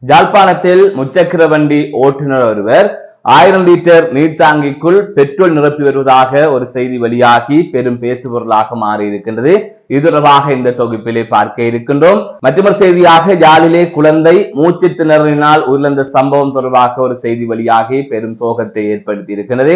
யாழ்ப்பாணத்தில் முச்சக்கர வண்டி ஓட்டுநர் ஒருவர் 1000 லிட்டர் நீர்த்தாங்கிக்குள் பெட்ரோல் நிரப்பி வருவதாக ஒரு செய்தி வெளியாகி பெரும் பேசுபொருளாக மாறியிருக்கின்றது. இது தொடர்பாக இந்த தொகுப்பிலே பார்க்க இருக்கின்றோம். மற்றொரு செய்தியாக யாழிலே குழந்தை மூச்சு திணறலினால் உயிரிழந்த சம்பவம் தொடர்பாக ஒரு செய்தி வெளியாகி பெரும் சோகத்தை ஏற்படுத்தி இருக்கின்றது.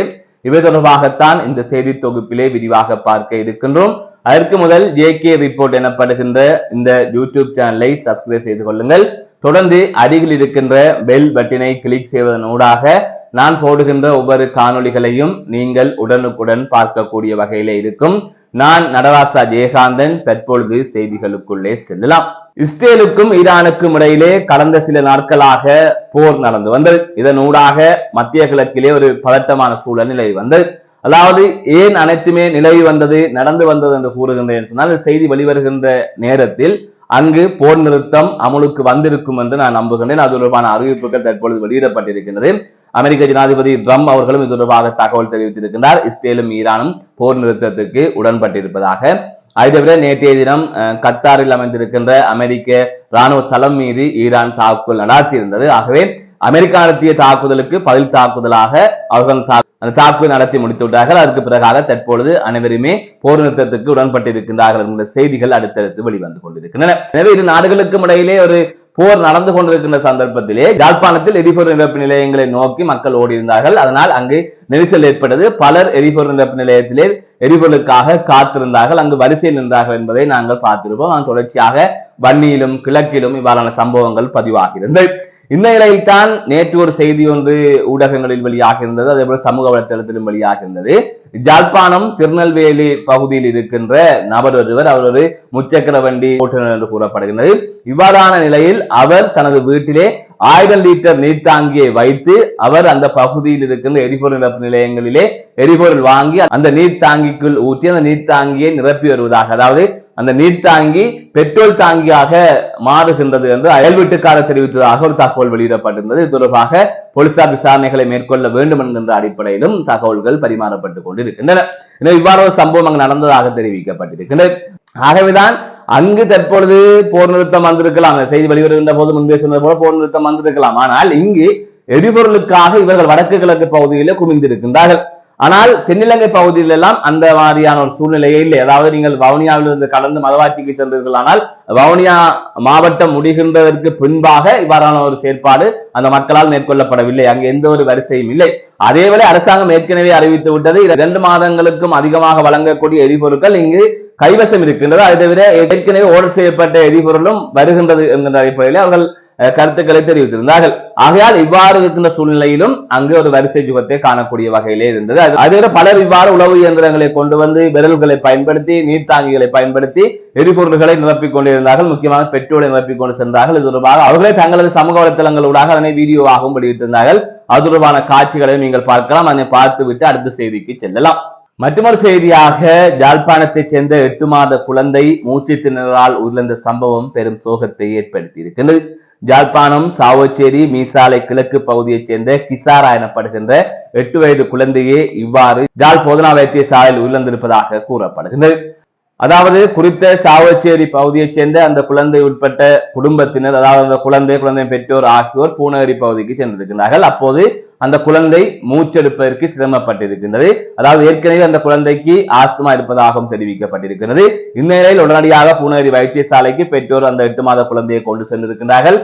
இவை தொடர்பாகத்தான் இந்த செய்தி தொகுப்பிலே விரிவாக பார்க்க இருக்கின்றோம். அதற்கு முதல் JK ரிப்போர்ட் எனப்படுகின்ற இந்த யூடியூப் சேனலை சப்ஸ்கிரைப் செய்து கொள்ளுங்கள். தொடர்ந்து அருகில் இருக்கின்ற பெல் பட்டனை கிளிக் செய்வதன் ஊடாக நான் போடுகின்ற ஒவ்வொரு காணொளிகளையும் நீங்கள் உடனுக்குடன் பார்க்கக்கூடிய வகையிலே இருக்கும். நான் நடராசா ஜெயகாந்தன். தற்பொழுது செய்திகளுக்குள்ளே செல்லலாம். இஸ்ரேலுக்கும் ஈரானுக்கும் இடையிலே கடந்த சில நாட்களாக போர் நடந்து வந்தது. இதன் ஊடாக மத்திய கிழக்கிலே ஒரு பதட்டமான சூழல் நிலவி வந்தது. அதாவது ஏன் அனைத்துமே நிலவி வந்தது நடந்து வந்தது என்று கூறுகின்றேன் சொன்னால், செய்தி வெளிவருகின்ற நேரத்தில் அங்கு போர் நிறுத்தம் அமலுக்கு வந்திருக்கும் என்று நான் நம்புகின்றேன். அது தொடர்பான அறிவிப்புகள் தற்பொழுது வெளியிடப்பட்டிருக்கின்றது. அமெரிக்க ஜனாதிபதி ட்ரம்ப் அவர்களும் இது தொடர்பாக தகவல் தெரிவித்திருக்கின்றார். இஸ்ரேலும் ஈரானும் போர் நிறுத்தத்துக்கு உடன்பட்டிருப்பதாக. அதை தவிர நேற்றைய தினம் கத்தாரில் அமைந்திருக்கின்ற அமெரிக்க ராணுவ தளம் மீது ஈரான் தாக்குதல் நடாத்தியிருந்தது. ஆகவே அமெரிக்கா நடத்திய தாக்குதலுக்கு பதில் தாக்குதலாக அவர்கள் அந்த தாக்குதல் நடத்தி முடித்து விட்டார்கள். அதற்கு பிறகாக தற்பொழுது அனைவருமே போர் நிறுத்தத்துக்கு உடன்பட்டிருக்கின்றார்கள் என்ற செய்திகள் அடுத்தடுத்து வெளிவந்து கொண்டிருக்கின்றன. எனவே இரு நாடுகளுக்கும் இடையிலே ஒரு போர் நடந்து கொண்டிருக்கின்ற சந்தர்ப்பத்திலே யாழ்ப்பாணத்தில் எரிபொருள் நிரப்பு நிலையங்களை நோக்கி மக்கள் ஓடி இருந்தார்கள். அதனால் அங்கு நெரிசல் ஏற்பட்டது. பலர் எரிபொருள் நிரப்பு நிலையத்திலே எரிபொருளுக்காக காத்திருந்தார்கள், அங்கு வரிசையில் நின்றார்கள் என்பதை நாங்கள் பார்த்திருப்போம். தொடர்ச்சியாக வன்னியிலும் கிழக்கிலும் இவ்வாறான சம்பவங்கள் பதிவாகியிருந்தது. இந்த நிலையில் தான் நேற்று ஒரு செய்தி ஒன்று ஊடகங்களில் வெளியாக இருந்தது, அதே போல சமூக வலைத்தளத்திலும் வெளியாக இருந்தது. யாழ்ப்பாணம் திருநெல்வேலி பகுதியில் இருக்கின்ற நபர் ஒருவர், அவர் ஒரு முச்சக்கர வண்டி ஓட்டுநர் என்று கூறப்படுகின்றது. இவ்வாறான நிலையில் அவர் தனது வீட்டிலே 1000 லிட்டர் நீர்த்தாங்கியை வைத்து அவர் அந்த பகுதியில் இருக்கின்ற எரிபொருள் நிரப்பு நிலையங்களிலே எரிபொருள் வாங்கி அந்த நீர்த்தாங்கிக்குள் ஊற்றி அந்த நீர்த்தாங்கியை நிரப்பி வருவதாக, அதாவது அந்த நீர்த்தாங்கி பெட்ரோல் தாங்கியாக மாறுகின்றது என்று அயல் வீட்டுக்காரர் தெரிவித்ததாக ஒரு தகவல் வெளியிடப்பட்டிருந்தது. இது தொடர்பாக போலீசார் விசாரணைகளை மேற்கொள்ள வேண்டும் என்கின்ற அடிப்படையிலும் தகவல்கள் பரிமாறப்பட்டுக் கொண்டிருக்கின்றன. இவ்வாறு ஒரு சம்பவம் அங்கு நடந்ததாக தெரிவிக்கப்பட்டிருக்கின்றது. ஆகவேதான் அங்கு தற்பொழுது போர் நிறுத்தம் வந்திருக்கலாம். செய்தி வெளிவருகின்ற போது முன்பே சொன்னது போல போர் நிறுத்தம் வந்திருக்கலாம். ஆனால் இங்கு எரிபொருளுக்காக இவர்கள் வடக்கு கிழக்கு பகுதியிலே குவிந்திருக்கின்றார்கள். ஆனால் தென்னிலங்கை பகுதியில் எல்லாம் அந்த மாதிரியான ஒரு சூழ்நிலையே இல்லை. அதாவது நீங்கள் வவுனியாவிலிருந்து கடந்து மதவாச்சிக்கு சென்றீர்கள், ஆனால் வவுனியா மாவட்டம் முடிகின்றதற்கு பின்பாக இவ்வாறான ஒரு செயற்பாடு அந்த மக்களால் மேற்கொள்ளப்படவில்லை. அங்கு எந்த ஒரு வரிசையும் இல்லை. அதேவேளை அரசாங்கம் ஏற்கனவே அறிவித்து விட்டது, 2 மாதங்களுக்கும் அதிகமாக வழங்கக்கூடிய எரிபொருட்கள் இங்கு கைவசம் இருக்கின்றது. அதை தவிர ஏற்கனவே ஓர்டர் செய்யப்பட்ட எரிபொருளும் வருகின்றது என்கின்ற அடிப்படையில் அவர்கள் கருத்துக்களை தெரிவித்திருந்தார்கள். ஆகையால் இவ்வாறு இருக்கின்ற சூழ்நிலையிலும் அங்கு ஒரு வரிசை யுகத்தை காணக்கூடிய வகையிலே இருந்தது. அதுவரை பலர் இவ்வாறு உளவு இயந்திரங்களை கொண்டு வந்து விரல்களை பயன்படுத்தி நீர்த்தாங்கிகளை பயன்படுத்தி எரிபொருள்களை நிரப்பிக் கொண்டிருந்தார்கள். முக்கியமாக பெட்ரோலை நிரப்பிக் கொண்டு சென்றார்கள். இது தொடர்பாக அவர்களே தங்களது சமூக வலைத்தளங்களூடாக அதனை வீடியோவாகவும் வெளியிட்டிருந்தார்கள். அது தொடர்பான காட்சிகளை நீங்கள் பார்க்கலாம். அதனை பார்த்துவிட்டு அடுத்த செய்திக்கு செல்லலாம். மற்றொரு செய்தியாக யாழ்ப்பாணத்தைச் சேர்ந்த 8 மாத குழந்தை மூச்சு திணறலால் உயிரிழந்த சம்பவம் பெரும் சோகத்தை ஏற்படுத்தி இருக்கின்றது. யாழ்ப்பாணம் சாவச்சேரி மீசாலை கிழக்கு பகுதியைச் சேர்ந்த கிசாரா எனப்படுகின்ற 8 வயது குழந்தையே இவ்வாறு யாழ் போதனா வைத்தியசாலையில் உயிரிழந்திருப்பதாக கூறப்படுகின்றது. அதாவது குறித்த சாவச்சேரி பகுதியைச் சேர்ந்த அந்த குழந்தை உட்பட்ட குடும்பத்தினர், அதாவது அந்த குழந்தை பெற்றோர் ஆகியோர் பூநகரி பகுதிக்கு சென்றிருக்கிறார்கள். அப்போது அந்த குழந்தை மூச்செடுப்பதற்கு சிரமப்பட்டிருக்கின்றது. அதாவது ஏற்கனவே அந்த குழந்தைக்கு ஆஸ்துமா இருப்பதாகவும் தெரிவிக்கப்பட்டிருக்கிறது. இந்த நிலையில் உடனடியாக பூநகரி வைத்தியசாலைக்கு பெற்றோர் அந்த 8 மாத குழந்தையை கொண்டு சென்றிருக்கிறார்கள்.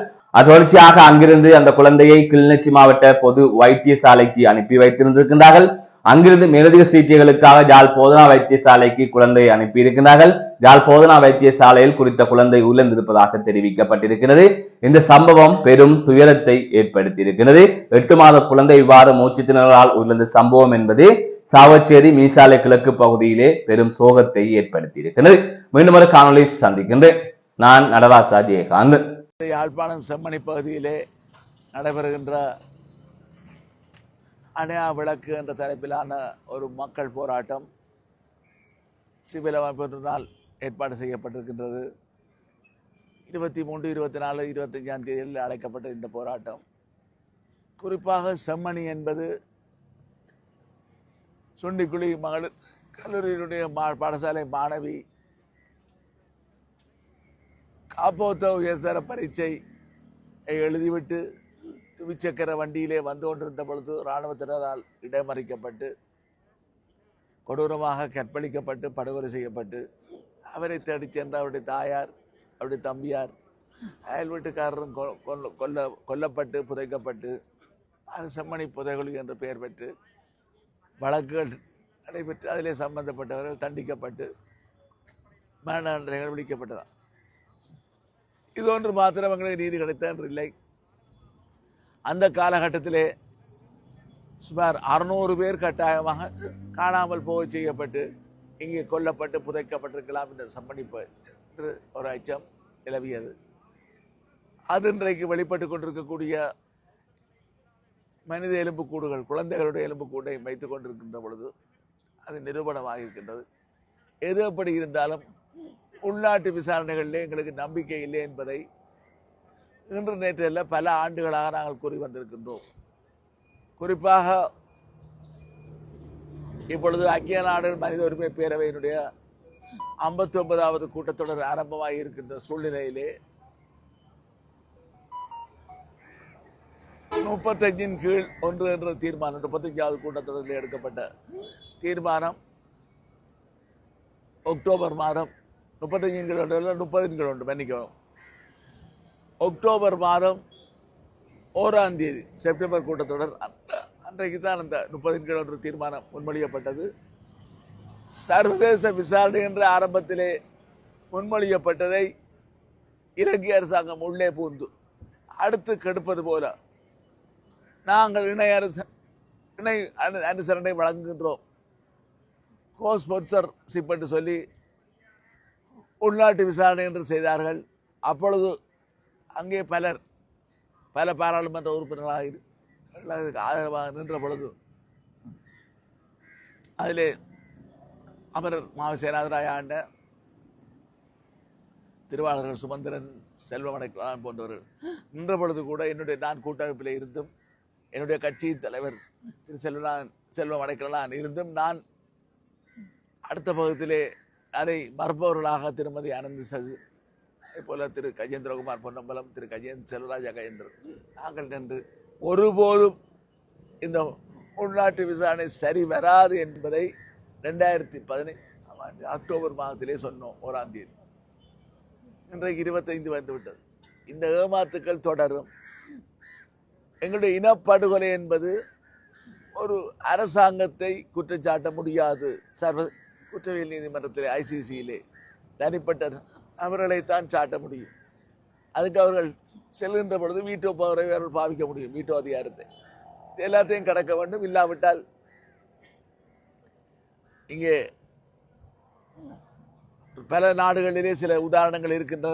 தொடர்ச்சியாக அங்கிருந்து அந்த குழந்தையை கிளிநொச்சி மாவட்ட பொது வைத்தியசாலைக்கு அனுப்பி வைத்திருந்திருக்கின்றார்கள். அங்கிருந்து மேலதிக சிகிச்சைகளுக்காக யாழ் போதனா வைத்தியசாலைக்கு குழந்தையை அனுப்பியிருக்கிறார்கள். யாழ் போதனா வைத்தியசாலையில் குறித்த குழந்தை உயிரிழந்திருப்பதாக தெரிவிக்கப்பட்டிருக்கிறது. இந்த சம்பவம் பெரும் துயரத்தை ஏற்படுத்தி இருக்கிறது. 8 மாத குழந்தை இவ்வாறு மூச்சு திணறலால் உயிரிழந்த சம்பவம் என்பது சாவச்சேரி மீசாலை கிழக்கு பகுதியிலே பெரும் சோகத்தை ஏற்படுத்தி இருக்கிறது. மீண்டும் ஒரு காணொலி சந்திக்கின்றேன். நான் நடராசா ஜெயகாந்தன். யாழ்ப்பாணம் செம்மணி பகுதியிலே நடைபெறுகின்ற அணையா விளக்கு என்ற தலைப்பிலான ஒரு மக்கள் போராட்டம் சிவில் அமைப்பினால் ஏற்பாடு செய்யப்பட்டிருக்கின்றது. 23, 24, 25ஆம் தேதியில் அழைக்கப்பட்ட இந்த போராட்டம் குறிப்பாக செம்மணி என்பது சுண்டிக்குழி மகளிர் கல்லூரியினுடைய பாடசாலை மாணவி காப்போத்த உயர்தர பரீட்சை எழுதிவிட்டு துவிச்சக்கர வண்டியிலே வந்து கொண்டிருந்த பொழுது இராணுவத்தினரால் இடமறிக்கப்பட்டு கொடூரமாக கற்பழிக்கப்பட்டு படுகொலை செய்யப்பட்டு அவரை தேடிச் சென்ற அவருடைய தாயார், அவருடைய தம்பியார், அயல் வீட்டுக்காரரும் கொல்லப்பட்டு புதைக்கப்பட்டு அது செம்மணி புதைகுழி என்று பெயர் பெற்று வழக்குகள் நடைபெற்று அதிலே சம்பந்தப்பட்டவர்கள் தண்டிக்கப்பட்டு மரண தண்டனைகள் விதிக்கப்பட்டதாம். இது ஒன்று மாத்திரம் எங்களுக்கு நீதி கிடைத்த என்று இல்லை. அந்த காலகட்டத்திலே சுமார் 600 பேர் கட்டாயமாக காணாமல் போக செய்யப்பட்டு இங்கே கொல்லப்பட்டு புதைக்கப்பட்டிருக்கலாம் என்ற சம்மணிப்பு என்று ஒரு அச்சம் நிலவியது. அது இன்றைக்கு வெளிப்பட்டு கொண்டிருக்கக்கூடிய மனித எலும்புக்கூடுகள், குழந்தைகளுடைய எலும்புக்கூடை வைத்துக் கொண்டிருக்கின்ற பொழுது அது நிரூபணமாக இருக்கின்றது. எது எப்படி இருந்தாலும் உள்நாட்டு விசாரணைகளிலே எங்களுக்கு நம்பிக்கை இல்லை என்பதை இன்று நேற்றில் பல ஆண்டுகளாக நாங்கள் கூறி வந்திருக்கின்றோம். குறிப்பாக இப்பொழுது ஐக்கிய நாடுகள் மனித உரிமை பேரவையினுடைய 59வது கூட்டத்தொடர் ஆரம்பமாக இருக்கின்ற சூழ்நிலையிலே 35 கீழ் 1 என்ற தீர்மானம், 35வது கூட்டத்தொடரில் எடுக்கப்பட்ட தீர்மானம் அக்டோபர் மாதம் 35 கீழ் 30 மன்னிக்கணும், அக்டோபர் மாதம் 1ஆம் தேதி செப்டம்பர் கூட்டத்தொடர் அன்றைக்கு தான் அந்த 30 கீழ் 1 தீர்மானம் முன்மொழியப்பட்டது. சர்வதேச விசாரணை என்ற ஆரம்பத்திலே முன்மொழியப்பட்டதை இலங்கை அரசாங்கம் உள்ளே பூந்து அடுத்து கெடுப்பது போல நாங்கள் இணை அனுசரணை வழங்குகின்றோம், கோஸ்பான்சர்ஷிப் என்று சொல்லி உள்நாட்டு விசாரணை என்று செய்தார்கள். அப்பொழுது அங்கே பல பாராளுமன்ற உறுப்பினர்களாக ஆதரவாக நின்ற பொழுது அதிலே அமரர் மாவசேனாதராய ஆண்ட திருவாளர்கள் சுமந்திரன், செல்வம் அடைக்கலான் போன்றவர்கள் நின்ற பொழுது கூட நான் கூட்டமைப்பில் இருந்தும் என்னுடைய கட்சியின் தலைவர் திரு செல்வம் அடைக்கலான் இருந்தும் நான் அடுத்த பகுதியிலே அதை மறுப்பவர்களாக திருமதி ஆனந்தி சகு, அதே போல திரு கஜேந்திரகுமார் பொன்னம்பலம், திரு செல்வராஜா கஜேந்திரன் நாங்கள் நின்று ஒருபோதும் இந்த உள்நாட்டு விசாரணை சரி வராது என்பதை 2015 ஆண்டு அக்டோபர் மாதத்திலே சொன்னோம் 1ஆம் தேதி. இன்றைக்கு 25 வந்துவிட்டது. இந்த ஏமாத்துக்கள் தொடரும். எங்களுடைய இனப்படுகொலை என்பது ஒரு அரசாங்கத்தை குற்றச்சாட்ட முடியாது. குற்றவியல் நீதிமன்றத்திலே ICCயிலே தனிப்பட்ட நபர்களைத்தான் சாட்ட முடியும். அதுக்கு அவர்கள் செல்கின்ற பொழுது வீட்டோ பவரை அவர்கள் பாவிக்க முடியும், வீட்டோ அதிகாரத்தை. எல்லாத்தையும் கடக்க வேண்டும். இல்லாவிட்டால் இங்கே பல நாடுகளிலே சில உதாரணங்கள் இருக்கின்றன.